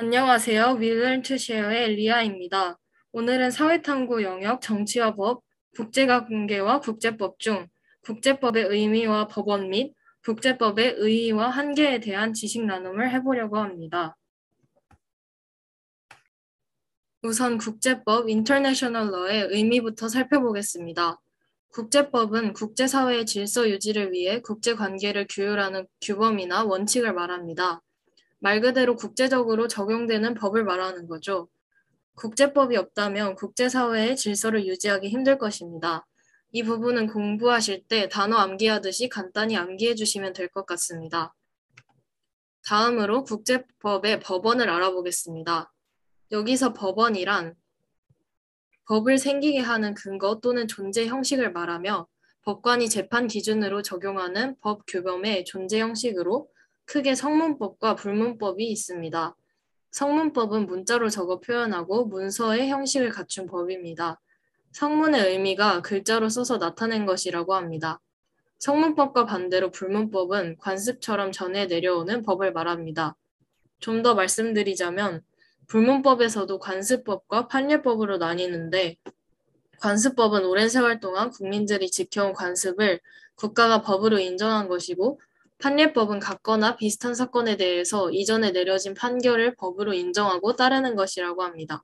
안녕하세요. 윌런 투쉐어의 리아입니다. 오늘은 사회탐구 영역 정치와 법, 국제관계와 국제법 중 국제법의 의미와 법원 및 국제법의 의의와 한계에 대한 지식 나눔을 해보려고 합니다. 우선 국제법 (International Law)의 의미부터 살펴보겠습니다. 국제법은 국제사회의 질서 유지를 위해 국제관계를 규율하는 규범이나 원칙을 말합니다. 말 그대로 국제적으로 적용되는 법을 말하는 거죠. 국제법이 없다면 국제사회의 질서를 유지하기 힘들 것입니다. 이 부분은 공부하실 때 단어 암기하듯이 간단히 암기해 주시면 될 것 같습니다. 다음으로 국제법의 법원을 알아보겠습니다. 여기서 법원이란 법을 생기게 하는 근거 또는 존재 형식을 말하며 법관이 재판 기준으로 적용하는 법 규범의 존재 형식으로 크게 성문법과 불문법이 있습니다. 성문법은 문자로 적어 표현하고 문서의 형식을 갖춘 법입니다. 성문의 의미가 글자로 써서 나타낸 것이라고 합니다. 성문법과 반대로 불문법은 관습처럼 전해 내려오는 법을 말합니다. 좀 더 말씀드리자면 불문법에서도 관습법과 판례법으로 나뉘는데 관습법은 오랜 세월 동안 국민들이 지켜온 관습을 국가가 법으로 인정한 것이고 판례법은 같거나 비슷한 사건에 대해서 이전에 내려진 판결을 법으로 인정하고 따르는 것이라고 합니다.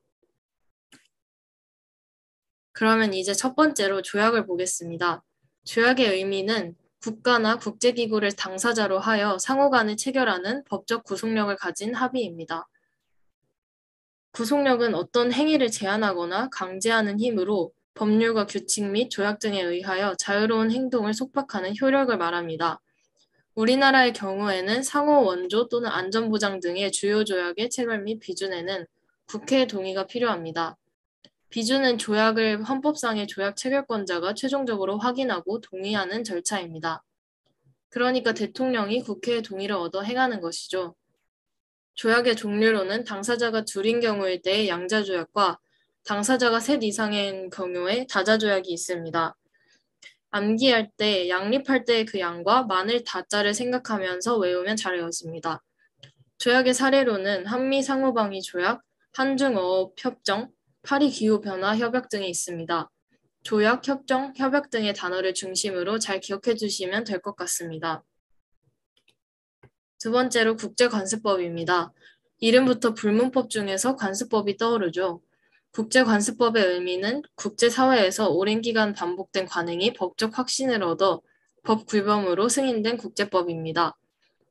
그러면 이제 첫 번째로 조약을 보겠습니다. 조약의 의미는 국가나 국제기구를 당사자로 하여 상호간에 체결하는 법적 구속력을 가진 합의입니다. 구속력은 어떤 행위를 제한하거나 강제하는 힘으로 법률과 규칙 및 조약 등에 의하여 자유로운 행동을 속박하는 효력을 말합니다. 우리나라의 경우에는 상호 원조 또는 안전보장 등의 주요 조약의 체결 및 비준에는 국회의 동의가 필요합니다. 비준은 조약을 헌법상의 조약 체결권자가 최종적으로 확인하고 동의하는 절차입니다. 그러니까 대통령이 국회의 동의를 얻어 행하는 것이죠. 조약의 종류로는 당사자가 둘인 경우일 때의 양자조약과 당사자가 셋 이상인 경우에 다자조약이 있습니다. 암기할 때 양립할 때의 그 양과 많을 다자를 생각하면서 외우면 잘 외워집니다. 조약의 사례로는 한미 상호방위 조약, 한중어업협정, 파리 기후변화 협약 등이 있습니다. 조약, 협정, 협약 등의 단어를 중심으로 잘 기억해 두시면 될 것 같습니다. 두 번째로 국제관습법입니다. 이름부터 불문법 중에서 관습법이 떠오르죠. 국제관습법의 의미는 국제사회에서 오랜 기간 반복된 관행이 법적 확신을 얻어 법 규범으로 승인된 국제법입니다.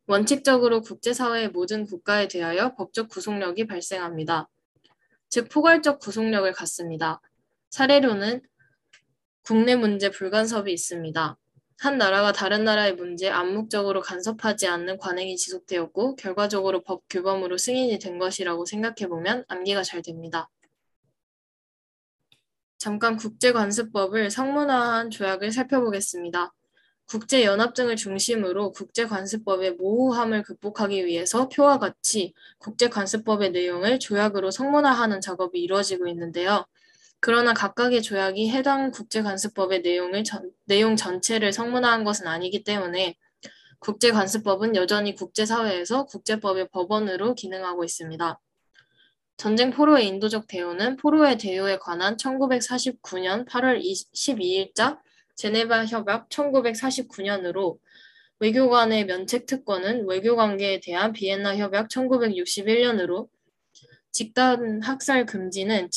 원칙적으로 국제사회의 모든 국가에 대하여 법적 구속력이 발생합니다. 즉 포괄적 구속력을 갖습니다. 사례로는 국내 문제 불간섭이 있습니다. 한 나라가 다른 나라의 문제에 암묵적으로 간섭하지 않는 관행이 지속되었고 결과적으로 법 규범으로 승인이 된 것이라고 생각해보면 암기가 잘 됩니다. 잠깐 국제관습법을 성문화한 조약을 살펴보겠습니다. 국제연합 등을 중심으로 국제관습법의 모호함을 극복하기 위해서 표와 같이 국제관습법의 내용을 조약으로 성문화하는 작업이 이루어지고 있는데요. 그러나 각각의 조약이 해당 국제관습법의 내용 전체를 성문화한 것은 아니기 때문에 국제관습법은 여전히 국제사회에서 국제법의 법원으로 기능하고 있습니다. 전쟁 포로의 인도적 대우는 포로의 대우에 관한 1949년 8월 12일자 제네바 협약 1949년으로 외교관의 면책 특권은 외교관계에 대한 비엔나 협약 1961년으로 집단 학살 금지는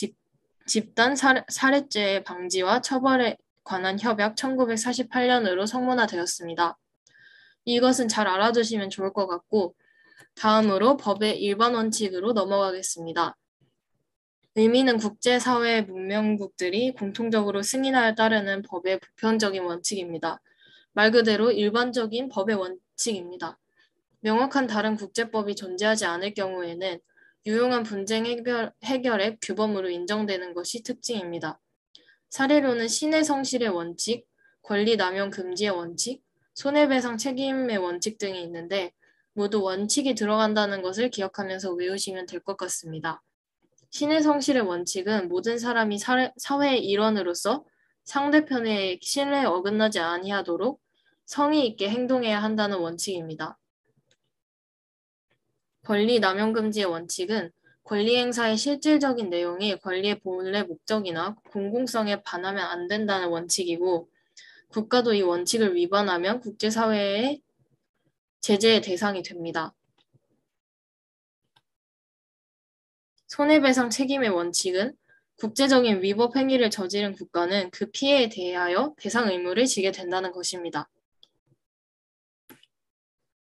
집단 살해죄의 방지와 처벌에 관한 협약 1948년으로 성문화되었습니다. 이것은 잘 알아두시면 좋을 것 같고 다음으로 법의 일반 원칙으로 넘어가겠습니다. 의미는 국제사회 문명국들이 공통적으로 승인하여 따르는 법의 보편적인 원칙입니다. 말 그대로 일반적인 법의 원칙입니다. 명확한 다른 국제법이 존재하지 않을 경우에는 유용한 분쟁 해결의 규범으로 인정되는 것이 특징입니다. 사례로는 신의 성실의 원칙, 권리 남용 금지의 원칙, 손해배상 책임의 원칙 등이 있는데 모두 원칙이 들어간다는 것을 기억하면서 외우시면 될 것 같습니다. 신의 성실의 원칙은 모든 사람이 사회의 일원으로서 상대편의 신뢰에 어긋나지 아니하도록 성의 있게 행동해야 한다는 원칙입니다. 권리 남용 금지의 원칙은 권리 행사의 실질적인 내용이 권리의 본래 목적이나 공공성에 반하면 안 된다는 원칙이고, 국가도 이 원칙을 위반하면 국제사회의 제재의 대상이 됩니다. 손해배상 책임의 원칙은 국제적인 위법 행위를 저지른 국가는 그 피해에 대하여 배상 의무를 지게 된다는 것입니다.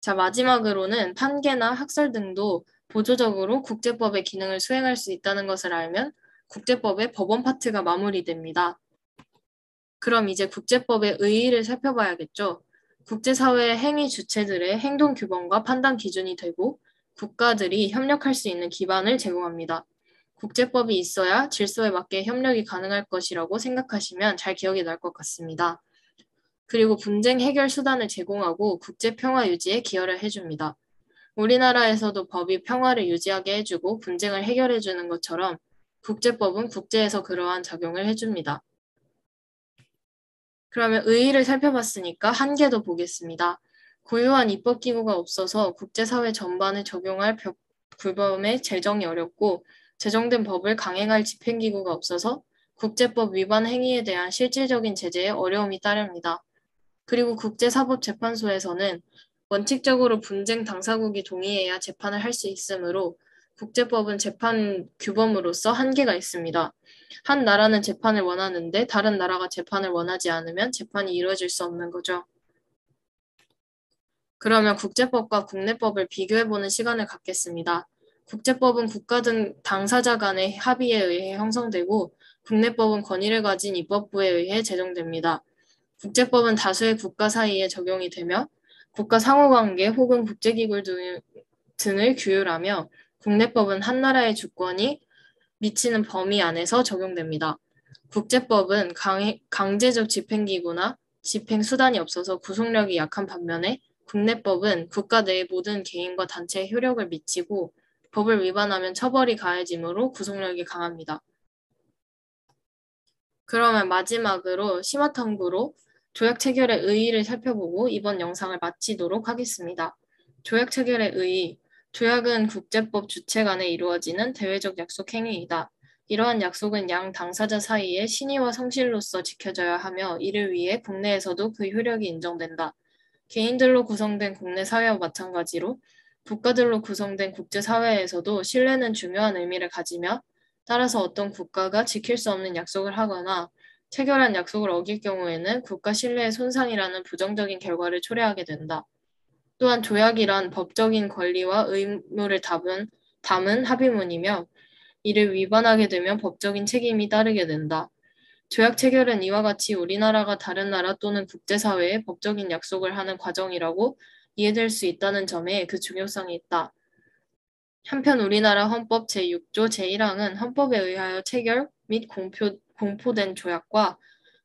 자, 마지막으로는 판계나 학설 등도 보조적으로 국제법의 기능을 수행할 수 있다는 것을 알면 국제법의 법원 파트가 마무리됩니다. 그럼 이제 국제법의 의의를 살펴봐야겠죠. 국제사회의 행위 주체들의 행동 규범과 판단 기준이 되고 국가들이 협력할 수 있는 기반을 제공합니다. 국제법이 있어야 질서에 맞게 협력이 가능할 것이라고 생각하시면 잘 기억이 날 것 같습니다. 그리고 분쟁 해결 수단을 제공하고 국제 평화 유지에 기여를 해줍니다. 우리나라에서도 법이 평화를 유지하게 해주고 분쟁을 해결해주는 것처럼 국제법은 국제에서 그러한 작용을 해줍니다. 그러면 의의를 살펴봤으니까 한계도 보겠습니다. 고유한 입법기구가 없어서 국제사회 전반에 적용할 규범의 제정이 어렵고 제정된 법을 강행할 집행기구가 없어서 국제법 위반 행위에 대한 실질적인 제재에 어려움이 따릅니다. 그리고 국제사법재판소에서는 원칙적으로 분쟁 당사국이 동의해야 재판을 할 수 있으므로 국제법은 재판 규범으로서 한계가 있습니다. 한 나라는 재판을 원하는데 다른 나라가 재판을 원하지 않으면 재판이 이루어질 수 없는 거죠. 그러면 국제법과 국내법을 비교해보는 시간을 갖겠습니다. 국제법은 국가 등 당사자 간의 합의에 의해 형성되고 국내법은 권위를 가진 입법부에 의해 제정됩니다. 국제법은 다수의 국가 사이에 적용이 되며 국가 상호관계 혹은 국제기구 등을 규율하며 국내법은 한 나라의 주권이 미치는 범위 안에서 적용됩니다. 국제법은 강제적 집행기구나 집행수단이 없어서 구속력이 약한 반면에 국내법은 국가 내의 모든 개인과 단체에 효력을 미치고 법을 위반하면 처벌이 가해지므로 구속력이 강합니다. 그러면 마지막으로 심화탐구로 조약 체결의 의의를 살펴보고 이번 영상을 마치도록 하겠습니다. 조약 체결의 의의. 조약은 국제법 주체 간에 이루어지는 대외적 약속 행위이다. 이러한 약속은 양 당사자 사이의 신의와 성실로서 지켜져야 하며 이를 위해 국내에서도 그 효력이 인정된다. 개인들로 구성된 국내 사회와 마찬가지로 국가들로 구성된 국제사회에서도 신뢰는 중요한 의미를 가지며 따라서 어떤 국가가 지킬 수 없는 약속을 하거나 체결한 약속을 어길 경우에는 국가 신뢰의 손상이라는 부정적인 결과를 초래하게 된다. 또한 조약이란 법적인 권리와 의무를 담은 합의문이며 이를 위반하게 되면 법적인 책임이 따르게 된다. 조약 체결은 이와 같이 우리나라가 다른 나라 또는 국제사회에 법적인 약속을 하는 과정이라고 이해될 수 있다는 점에 그 중요성이 있다. 한편 우리나라 헌법 제6조 제1항은 헌법에 의하여 체결 및 공포된 조약과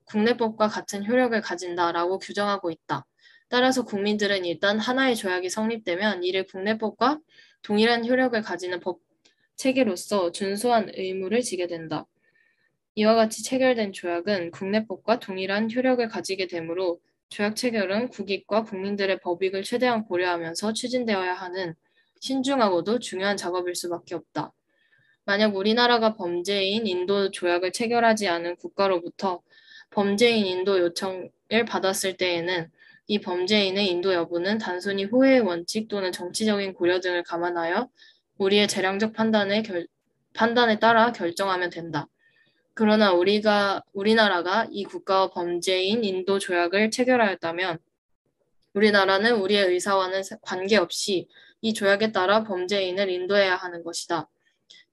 국내법과 같은 효력을 가진다라고 규정하고 있다. 따라서 국민들은 일단 하나의 조약이 성립되면 이를 국내법과 동일한 효력을 가지는 법 체계로서 준수한 의무를 지게 된다. 이와 같이 체결된 조약은 국내법과 동일한 효력을 가지게 되므로 조약 체결은 국익과 국민들의 법익을 최대한 고려하면서 추진되어야 하는 신중하고도 중요한 작업일 수밖에 없다. 만약 우리나라가 범죄인 인도 조약을 체결하지 않은 국가로부터 범죄인 인도 요청을 받았을 때에는 이 범죄인의 인도 여부는 단순히 호혜의 원칙 또는 정치적인 고려 등을 감안하여 우리의 재량적 판단에 따라 결정하면 된다. 그러나 우리나라가 이 국가와 범죄인 인도 조약을 체결하였다면 우리나라는 우리의 의사와는 관계없이 이 조약에 따라 범죄인을 인도해야 하는 것이다.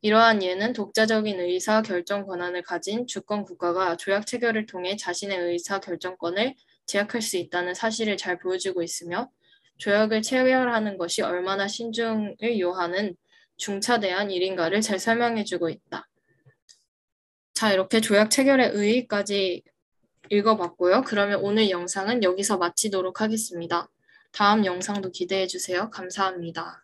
이러한 예는 독자적인 의사 결정 권한을 가진 주권 국가가 조약 체결을 통해 자신의 의사 결정권을 제약할 수 있다는 사실을 잘 보여주고 있으며 조약을 체결하는 것이 얼마나 신중을 요하는 중차대한 일인가를 잘 설명해주고 있다. 자, 이렇게 조약 체결의 의의까지 읽어봤고요. 그러면 오늘 영상은 여기서 마치도록 하겠습니다. 다음 영상도 기대해주세요. 감사합니다.